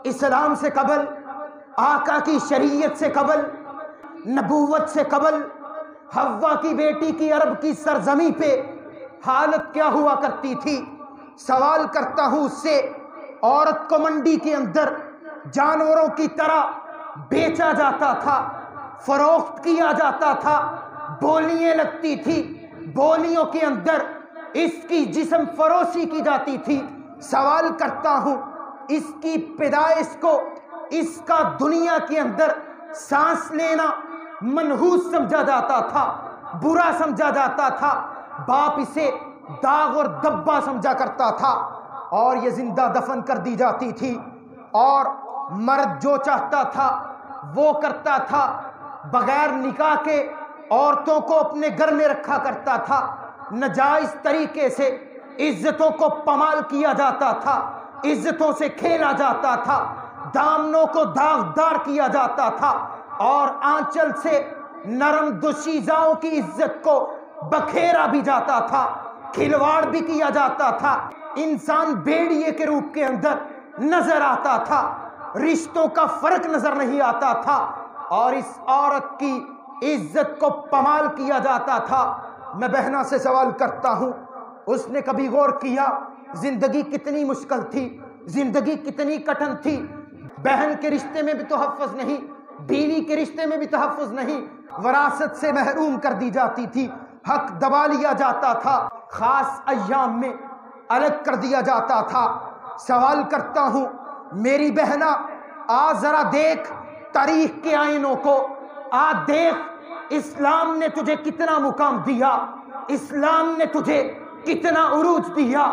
اسلام سے قبل، آقا کی شریعت سے قبل، نبوت سے قبل حوا کی بیٹی کی عرب کی سرزمین پہ حالت کیا ہوا کرتی تھی؟ سوال کرتا ہوں اس سے، عورت کو منڈی کے اندر جانوروں کی طرح بیچا جاتا تھا، فروخت کیا جاتا تھا، بولیاں لگتی تھی، بولیوں کے اندر اس کی جسم فروشی کی جاتی تھی۔ سوال کرتا ہوں، اس کی پیدائش کو، اس کا دنیا کے اندر سانس لینا منحوس سمجھا جاتا تھا، برا سمجھا جاتا تھا، باپ اسے داغ اور دبا سمجھا کرتا تھا، اور یہ زندہ دفن کر دی جاتی تھی، اور مرد جو چاہتا تھا وہ کرتا تھا، بغیر نکاح کے عورتوں کو اپنے گھر میں رکھا کرتا تھا، ناجائز طریقے سے عزتوں کو پامال کیا جاتا تھا، عزتوں سے کھیلا جاتا تھا، دامنوں کو داغدار کیا جاتا تھا، اور آنچل سے نرم دوشیزاؤں کی عزت کو بکھیرا بھی جاتا تھا، کھلواڑ بھی کیا جاتا تھا، انسان بھیڑیے کے روپ کے اندر نظر آتا تھا، رشتوں کا فرق نظر نہیں آتا تھا، اور اس عورت کی عزت کو پامال کیا جاتا تھا۔ میں بہنا سے سوال کرتا ہوں، اس نے کبھی غور کیا زندگی کتنی مشکل تھی، زندگی کتنی کٹھن تھی؟ بہن کے رشتے میں بھی تحفظ نہیں، بیوی کے رشتے میں بھی تحفظ نہیں، وراثت سے محروم کر دی جاتی تھی، حق دبا لیا جاتا تھا، خاص ایام میں الگ کر دیا جاتا تھا۔ سوال کرتا ہوں میری بہنا، آ ذرا دیکھ تاریخ کے آئینوں کو، آ دیکھ اسلام نے تجھے کتنا مقام دیا، اسلام نے تجھے کتنا عروج دیا،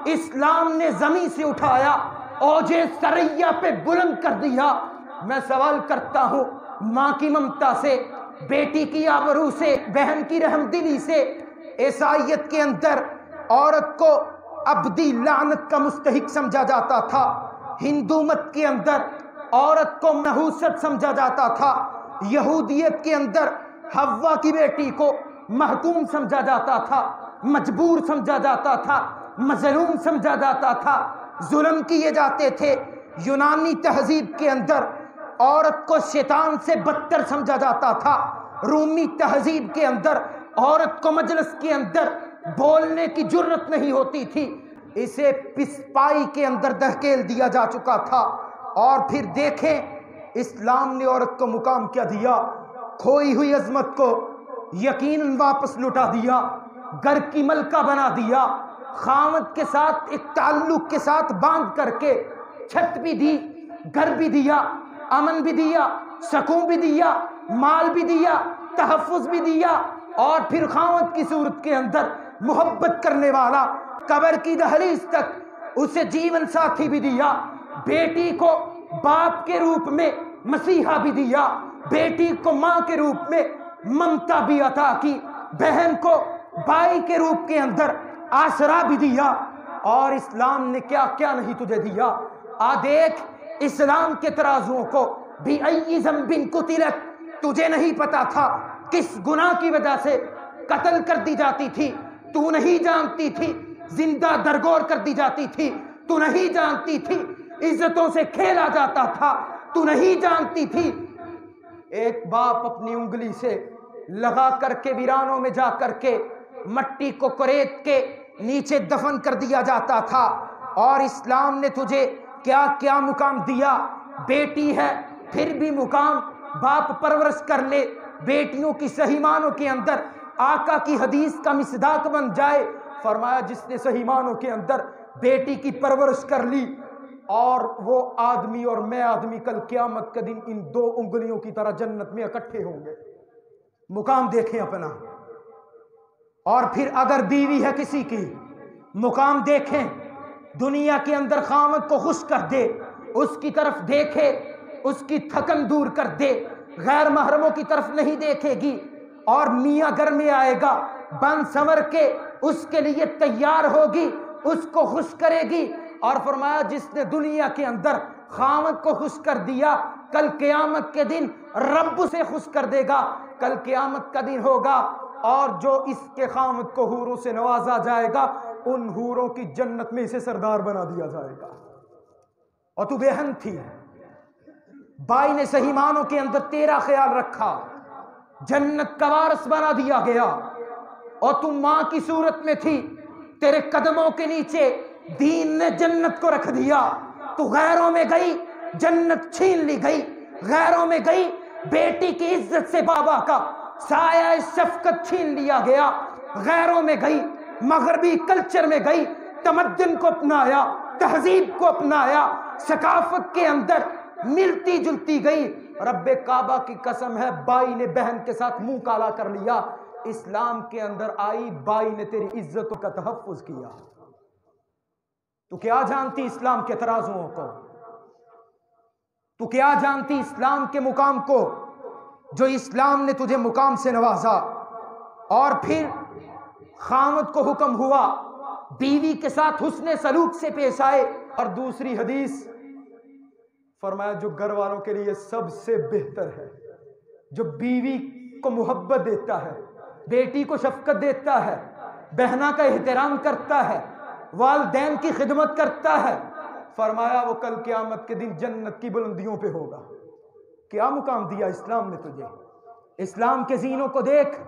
اسلام نے زمین سے اٹھایا، اوج ثریا پہ بلند کر دیا۔ میں سوال کرتا ہوں، ماں کی ممتا سے، بیٹی کی آبرو سے، بہن کی رحم دلی سے، عیسائیت کے اندر عورت کو ابدی لعنت کا مستحق سمجھا جاتا تھا، ہندو مت کے اندر عورت کو نحوست سمجھا جاتا تھا، یہودیت کے اندر حوا کی بیٹی کو محکوم سمجھا جاتا تھا، مجبور سمجھا جاتا تھا، مظلوم سمجھا جاتا تھا، ظلم کیے جاتے تھے۔ یونانی تہذیب کے اندر عورت کو شیطان سے بدتر سمجھا جاتا تھا، رومی تہذیب کے اندر عورت کو مجلس کے اندر بولنے کی جرت نہیں ہوتی تھی، اسے پسپائی کے اندر دھکیل دیا جا چکا تھا۔ اور پھر دیکھیں اسلام نے عورت کو مقام کیا دیا، کھوئی ہوئی عظمت کو یقیناً واپس لوٹا دیا، گھر کی ملکہ بنا دیا، خاوند کے ساتھ ایک تعلق کے ساتھ باندھ کر کے چھت بھی دی، گھر بھی دیا، امن بھی دیا، سکون بھی دیا، مال بھی دیا، تحفظ بھی دیا، اور پھر خاوند کی صورت کے اندر محبت کرنے والا قبر کی دہلیز تک اسے جیون ساتھی بھی دیا، بیٹی کو باپ کے روپ میں مسیحا بھی دیا، بیٹی کو ماں کے روپ میں ممتا بھی عطا کی، بہن کو بھائی کے روپ کے اندر آسرا بھی دیا، اور اسلام نے کیا کیا نہیں تجھے دیا۔ آ دیکھ اسلام کے ترازوؤں کو، بِأَيِّ ذَنبٍ قُتِلَتْ، تجھے نہیں پتا تھا کس گناہ کی وجہ سے قتل کر دی جاتی تھی، تو نہیں جانتی تھی زندہ درگور کر دی جاتی تھی، تو نہیں جانتی تھی عزتوں سے کھیلا جاتا تھا، تو نہیں جانتی تھی ایک باپ اپنی انگلی سے لگا کر کے ویرانوں میں جا کر کے مٹی کو کریت کے نیچے دفن کر دیا جاتا تھا۔ اور اسلام نے تجھے کیا کیا مقام دیا، بیٹی ہے پھر بھی مقام، باپ پرورش کر لے، بیٹیوں کی صحیح معنوں کے اندر آقا کی حدیث کا مصداق بن جائے، فرمایا جس نے صحیح معنوں کے اندر بیٹی کی پرورش کر لی، اور وہ آدمی اور میں آدمی کل قیامت کے دن ان دو انگلیوں کی طرح جنت میں اکٹھے ہوں گے۔ مقام دیکھیں اپنا۔ اور پھر اگر بیوی ہے کسی کی، مقام دیکھیں، دنیا کے اندر خاوند کو خوش کر دے، اس کی طرف دیکھے، اس کی تھکن دور کر دے، غیر محرموں کی طرف نہیں دیکھے گی، اور میاں گھر میں آئے گا بن سنور کے اس کے لیے تیار ہوگی، اس کو خوش کرے گی۔ اور فرمایا جس نے دنیا کے اندر خاوند کو خوش کر دیا، کل قیامت کے دن رب سے خوش کر دے گا۔ کل قیامت کا دن ہوگا، اور جو اس کے خاوند کو حوروں سے نوازا جائے گا، ان حوروں کی جنت میں اسے سردار بنا دیا جائے گا۔ اور تو بہن تھی، بائی نے صحیح معنوں کے اندر تیرا خیال رکھا، جنت کا وارث بنا دیا گیا، اور تم ماں کی صورت میں تھی، تیرے قدموں کے نیچے دین نے جنت کو رکھ دیا، تو غیروں میں گئی جنت چھین لی گئی، غیروں میں گئی بیٹی کی عزت سے بابا کا سایہ شفقت چھین لیا گیا، غیروں میں گئی مغربی کلچر میں گئی، تمدن کو اپنایا، تہذیب کو اپنایا، ثقافت کے اندر ملتی جلتی گئی۔ رب کعبہ کی قسم ہے بائی نے بہن کے ساتھ منہ کالا کر لیا، اسلام کے اندر آئی بائی نے تیری عزتوں کا تحفظ کیا۔ تو کیا جانتی اسلام کے ترازوؤں کو؟ تو کیا جانتی اسلام کے مقام کو جو اسلام نے تجھے مقام سے نوازا؟ اور پھر خامد کو حکم ہوا بیوی کے ساتھ حسن سلوک سے پیش آئے، اور دوسری حدیث فرمایا جو گھر والوں کے لیے سب سے بہتر ہے، جو بیوی کو محبت دیتا ہے، بیٹی کو شفقت دیتا ہے، بہنا کا احترام کرتا ہے، والدین کی خدمت کرتا ہے، فرمایا وہ کل قیامت کے دن جنت کی بلندیوں پہ ہوگا۔ کیا مقام دیا اسلام نے تجھے؟ اسلام کے زینوں کو دیکھ،